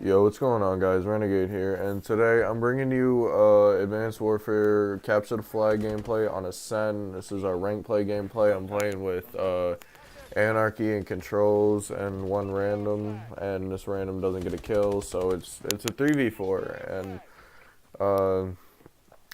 Yo, what's going on, guys? Renegade here, and today I'm bringing you Advanced Warfare Capture the Flag gameplay on Ascend. This is our rank play gameplay. I'm playing with Anarchy and Controls and one random, and this random doesn't get a kill, so it's a 3v4, and uh,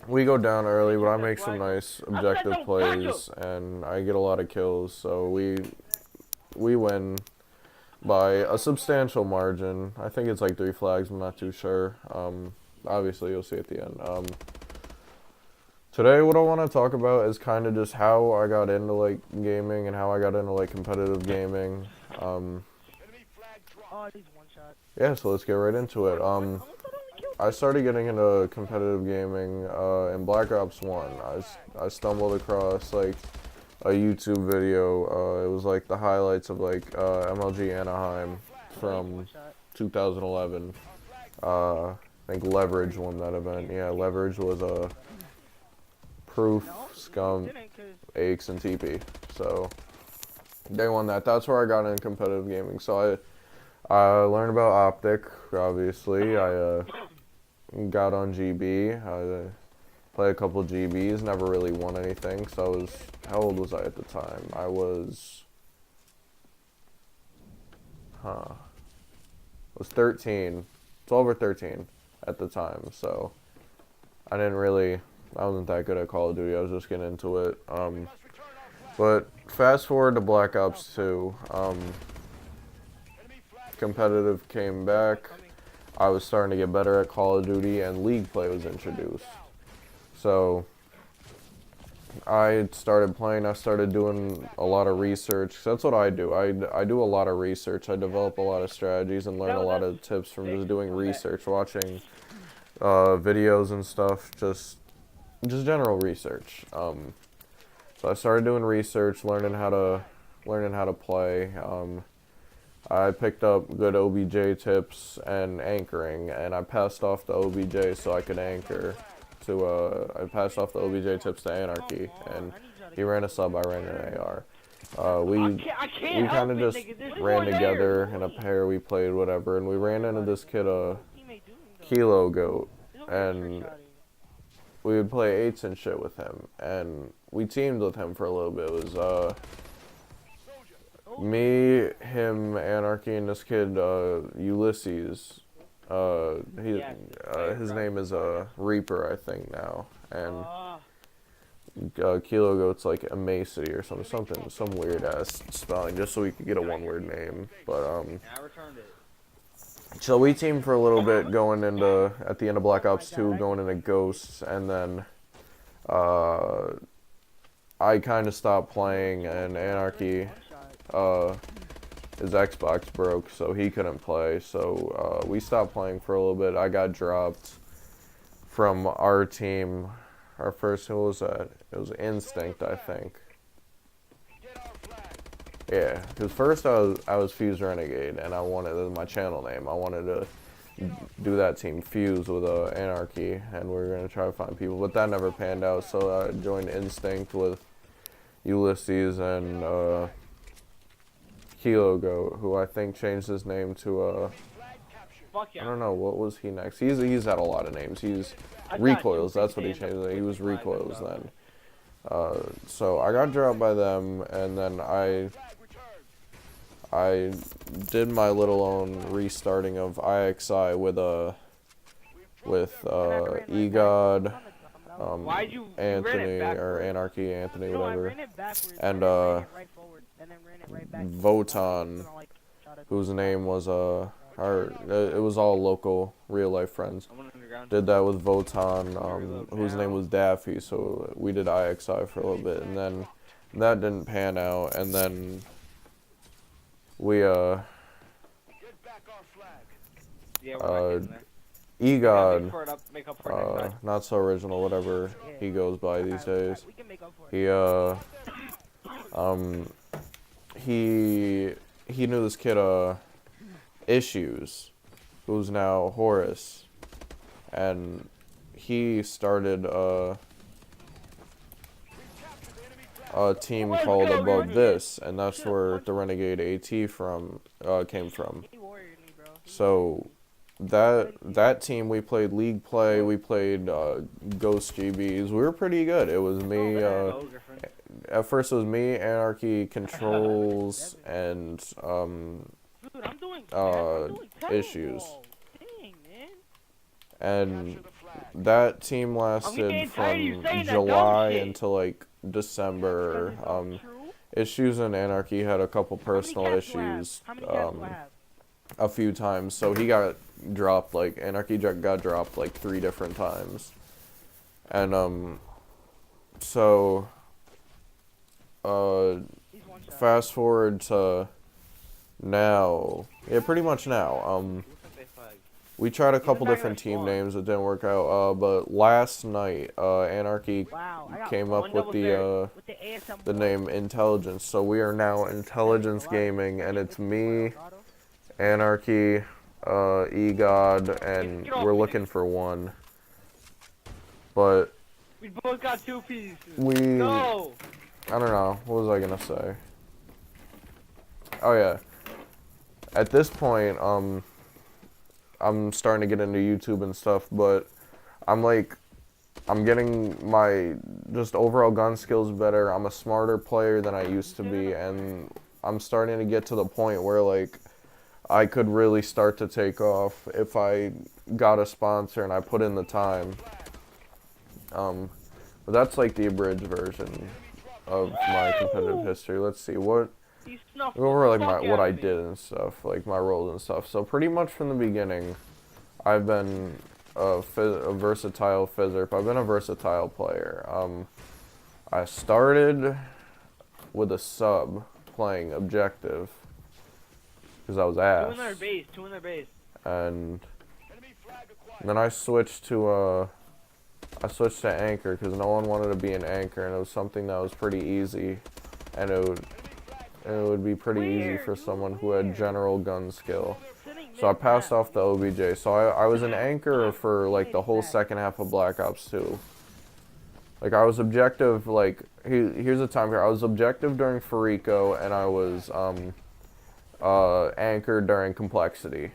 we go down early, but I make some nice objective plays, and I get a lot of kills, so we win by a substantial margin. I think it's like 3 flags, I'm not too sure. Obviously, you'll see at the end. Today, what I want to talk about is kind of just how I got into like gaming and how I got into like competitive gaming. Yeah, so let's get right into it. I started getting into competitive gaming in Black Ops 1. I stumbled across like a YouTube video. It was like the highlights of like MLG Anaheim from 2011. I think Leverage won that event. Yeah, Leverage was a Proof, Scum, Aches, and TP. So they won that. That's where I got into competitive gaming. So I learned about Optic. Obviously, I got on GB. I played a couple of GBs. Never really won anything. So I was, how old was I at the time? I was 13, 12 or 13 at the time. So I wasn't that good at Call of Duty. I was just getting into it. But fast forward to Black Ops 2. Competitive came back. I was starting to get better at Call of Duty, and League play was introduced. So I started playing. I started doing a lot of research. That's what I do. I do a lot of research. I develop a lot of strategies and learn a lot of tips from just doing research, watching videos and stuff. Just general research. So I started doing research, learning how to play. I picked up good OBJ tips and anchoring, and I passed off the OBJ so I could anchor. I passed off the OBJ tips to Anarchy, and he ran a sub, I ran an AR. We kind of just ran together in a pair, we played whatever, and we ran into this kid, Kilo Goat, and we would play eights and shit with him, and we teamed with him for a little bit. It was, me, him, Anarchy, and this kid, Ulysses. His name is Reaper, I think now, and Kilo Goat's like Amacity or something, some weird ass spelling, just so we could get a one-word name. But so we teamed for a little bit, going into at the end of Black Ops 2, going into Ghosts, and then I kind of stopped playing, and Anarchy. His Xbox broke, so he couldn't play, so we stopped playing for a little bit. I got dropped from our team. Our first, who was that? It was Instinct, I think. Yeah, because first I was Fuse Renegade, and I wanted, that was my channel name. I wanted to do that team Fuse with Anarchy, and we were going to try to find people, but that never panned out, so I joined Instinct with Ulysses and Kilo Goat, who I think changed his name to I don't know, what was he next? He's had a lot of names. He's Recoils, that's what he changed. He was Recoils then. So I got dropped by them, and then I did my little own restarting of IXI with EGOD, Anthony, or Anarchy, Anthony, whatever, and Votan, whose name was it was all local, real life friends. Did that with Votan, whose name was Daffy. So we did IXI for a little bit, and then that didn't pan out, and then we EGOD, not so original, whatever he goes by these days. He knew this kid Issues, who's now Horus, and he started a team called Above This, and that's where the Renegade AT came from. So that team, we played league play, we played Ghost GBs. We were pretty good. It was me. At first, it was me, Anarchy, Controls, and Issues. And that team lasted from July until like December. Issues and Anarchy had a couple personal issues a few times, so he got dropped, like, Anarchy got dropped like 3 different times. And so fast forward to now, yeah, pretty much now. We tried a couple different team names, it didn't work out, but last night, Anarchy came up with the name Intelligence, so we are now Intelligence Gaming, and it's me, Anarchy, EGOD, and we're looking for one. But we both got 2 pieces. No! I don't know, what was I gonna say? Oh yeah. At this point, I'm starting to get into YouTube and stuff, but I'm getting my just overall gun skills better. I'm a smarter player than I used to be, and I'm starting to get to the point where, like, I could really start to take off if I got a sponsor and I put in the time. But that's like the abridged version of my competitive history. Let's see, what go over like what I did and stuff, like my roles and stuff. So pretty much from the beginning, I've been a versatile Fizzerp. I've been a versatile player. I started with a sub playing objective because I was ass. 2 in their base. And then I switched to anchor because no one wanted to be an anchor, and it was something that was pretty easy, and it would be pretty easy for someone who had general gun skill. So I passed off the OBJ. So I was an anchor for like the whole second half of Black Ops 2. Like, I was objective, like, here's the time here. I was objective during Farico, and I was anchor during Complexity.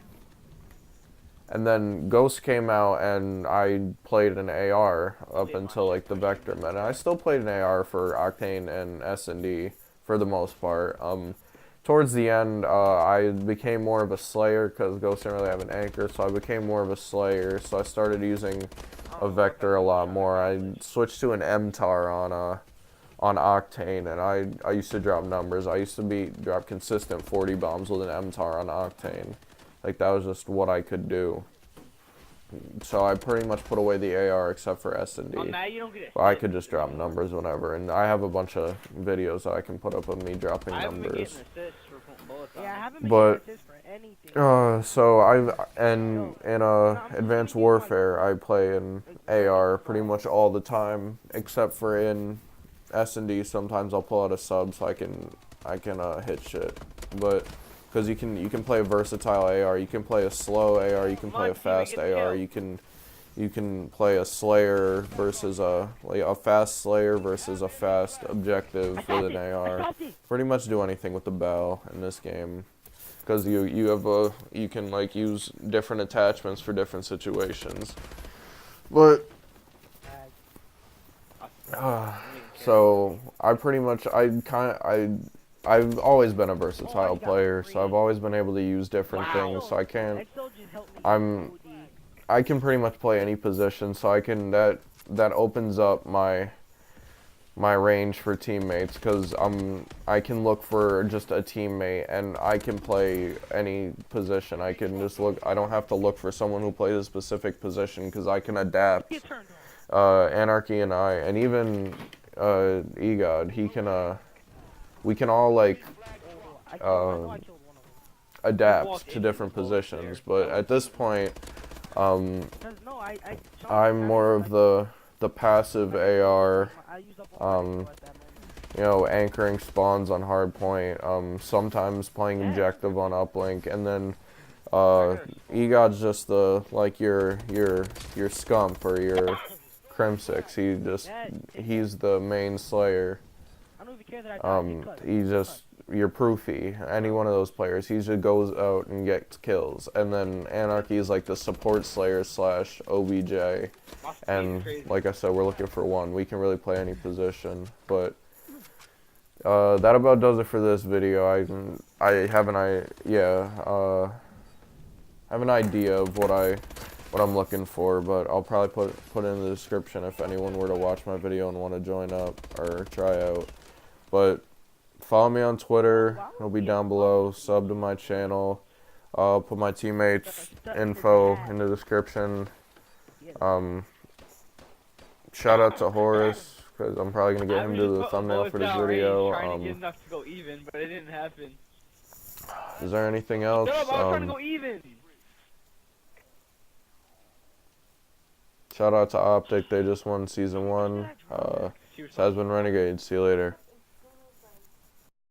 And then Ghost came out, and I played an AR up until like the Vector meta. And I still played an AR for Octane and S&D for the most part. Towards the end, I became more of a Slayer because Ghost didn't really have an anchor, so I became more of a Slayer. So I started using a Vector a lot more. I switched to an MTAR on Octane, and I used to drop numbers. I used to drop consistent 40 bombs with an MTAR on Octane. Like, that was just what I could do. So I pretty much put away the AR except for S&D. But I could just drop numbers whenever, and I have a bunch of videos that I can put up of me dropping numbers. But so in Advanced Warfare, I play an AR pretty much all the time, except for in S&D. Sometimes I'll pull out a sub so I can hit shit, but. Because you can play a versatile AR, you can play a slow AR, you can play a fast AR, you can play a Slayer versus a fast Slayer versus a fast objective with an AR. Pretty much do anything with the bow in this game, because you can like use different attachments for different situations. But so I've always been a versatile player, so I've always been able to use different things, so I can pretty much play any position, so that opens up my range for teammates, because I can look for just a teammate, and I can play any position. I can just I don't have to look for someone who plays a specific position, because I can adapt. Anarchy and even EGOD, we can all like adapt to different positions, but at this point, I'm more of the passive AR, anchoring spawns on hardpoint, sometimes playing objective on uplink, and then EGOD's just your scump or your Crim6. He's the main Slayer. your Proofy, any one of those players. He just goes out and gets kills. And then Anarchy is like the support slayer slash OBJ. My speed And is crazy. like I said, we're looking for one. We can really play any position. But that about does it for this video. I have an idea of what I'm looking for, but I'll probably put it in the description if anyone were to watch my video and want to join up or try out. But follow me on Twitter. It'll be down below. Sub to my channel. I'll put my teammates' info in the description. Shout out to Horace, because I'm probably going to get him to the thumbnail for this video. Trying to get enough to go even, but it didn't happen. Is there anything else? No, but I'm trying to go even. Shout out to Optic. They just won Season 1. This has been Renegade. See you later.